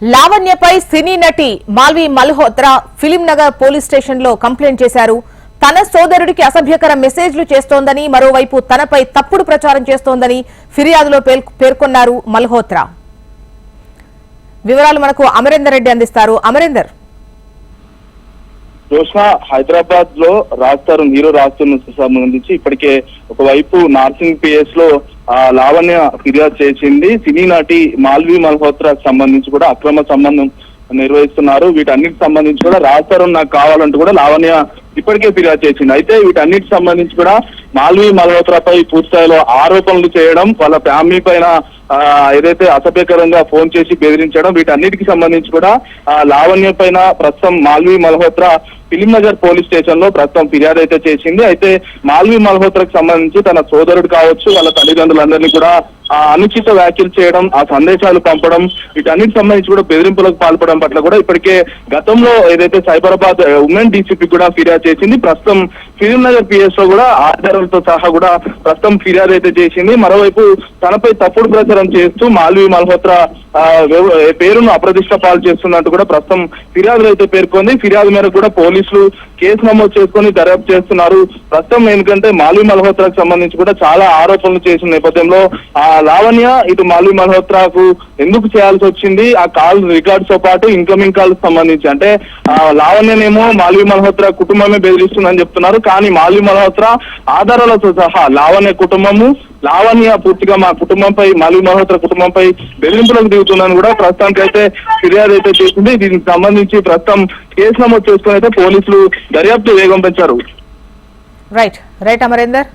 లావణ్యపై సినీ నటి Malvi Malhotra film Nagar police station లో complaint చేశారు. తన సోదరుడికి అసభ్యకర మెసేజ్లు చేస్తోందని, మరోవైపు తనపై తప్పుడు ప్రచారం చేస్తోందని ఫిర్యాదులో పేర్కొన్నారు మల్హోత్రా. వివరాలు మనకు అమరేందర్ రెడ్డి అందిస్తారు. అమరేందర్, జోష్న, హైదరాబాద్ లో రాస్తారు హీరో రాస్తున్న సంబంధించి ఇప్పటికే ఒకవైపు నార్సింగ్ పిఎస్ లో లావణ్య ఫిర్యాదు చేసింది. సినీ నటి మాల్వి మల్హోత్రా సంబంధించి కూడా అక్రమ సంబంధం నిర్వహిస్తున్నారు. వీటన్నిటికి సంబంధించి కూడా రాస్తారు నాకు కావాలంటూ కూడా లావణ్య ఇప్పటికే ఫిర్యాదు చేసింది. అయితే వీటన్నిటికి సంబంధించి కూడా మాల్వి మల్హోత్రాపై పూర్తిస్థాయిలో ఆరోపణలు చేయడం, వాళ్ళ ఫ్యామిలీ పైన ఏదైతే అసభ్యకరంగా ఫోన్ చేసి బెదిరించడం, వీటన్నిటికి సంబంధించి కూడా లావణ్య పైన ప్రస్తుతం Malvi Malhotra film Nagar police station లో ప్రస్తుతం ఫిర్యాదు అయితే చేసింది. అయితే మాల్వి మల్హోత్రాకు సంబంధించి తన సోదరుడు కావచ్చు, వాళ్ళ తల్లిదండ్రులందరినీ కూడా అనుచిత వ్యాఖ్యలు చేయడం, ఆ సందేశాలు పంపడం, వీటన్నిటికి సంబంధించి కూడా బెదిరింపులకు పాల్పడడం పట్ల కూడా ఇప్పటికే గతంలో ఏదైతే సైబరాబాద్ ఉమెన్ డీసీపీ కూడా ఫిర్యాదు చేసింది. ప్రస్తుతం ఫిలిం నగర్ పిఎస్ లో కూడా ఆధారాలతో సహా కూడా ప్రస్తుతం ఫిర్యాదు అయితే చేసింది. మరోవైపు తనపై తప్పుడు ప్రచారం చేస్తూ మాల్వి మల్హోత్రా పేరును అప్రతిష్ట పాలు చేస్తున్నట్టు కూడా ప్రస్తుతం ఫిర్యాదులు అయితే పేర్కొంది. ఫిర్యాదు మేరకు కూడా పోలీసులు కేసు నమోదు చేసుకుని దర్యాప్తు చేస్తున్నారు. ప్రస్తుతం ఎందుకంటే మాల్వి మల్హోత్రాకు సంబంధించి కూడా చాలా ఆరోపణలు చేసిన నేపథ్యంలో లావణ్య ఇటు మాల్వి మల్హోత్రాకు ఎందుకు చేయాల్సి వచ్చింది, ఆ కాల్ రికార్డ్స్ తో పాటు ఇన్కమింగ్ కాల్స్ సంబంధించి అంటే లావణ్యనేమో మాల్వి మల్హోత్రా కుటుంబమే బెదిరిస్తుందని చెప్తున్నారు. కానీ మాల్వి మల్హోత్రా ఆధారాలతో సహా లావణ్య కుటుంబము, లావణ్య పూర్తిగా మా కుటుంబంపై, మాల్వి మల్హోత్రా కుటుంబంపై బెదిరింపులకు దిగుతుందని కూడా ప్రస్తుతానికి అయితే ఫిర్యాదు అయితే చేసింది. దీనికి సంబంధించి ప్రస్తుతం కేసు నమోదు చేసుకుని అయితే పోలీసులు దర్యాప్తు వేగం పెంచారు. రైట్ అమరేందర్.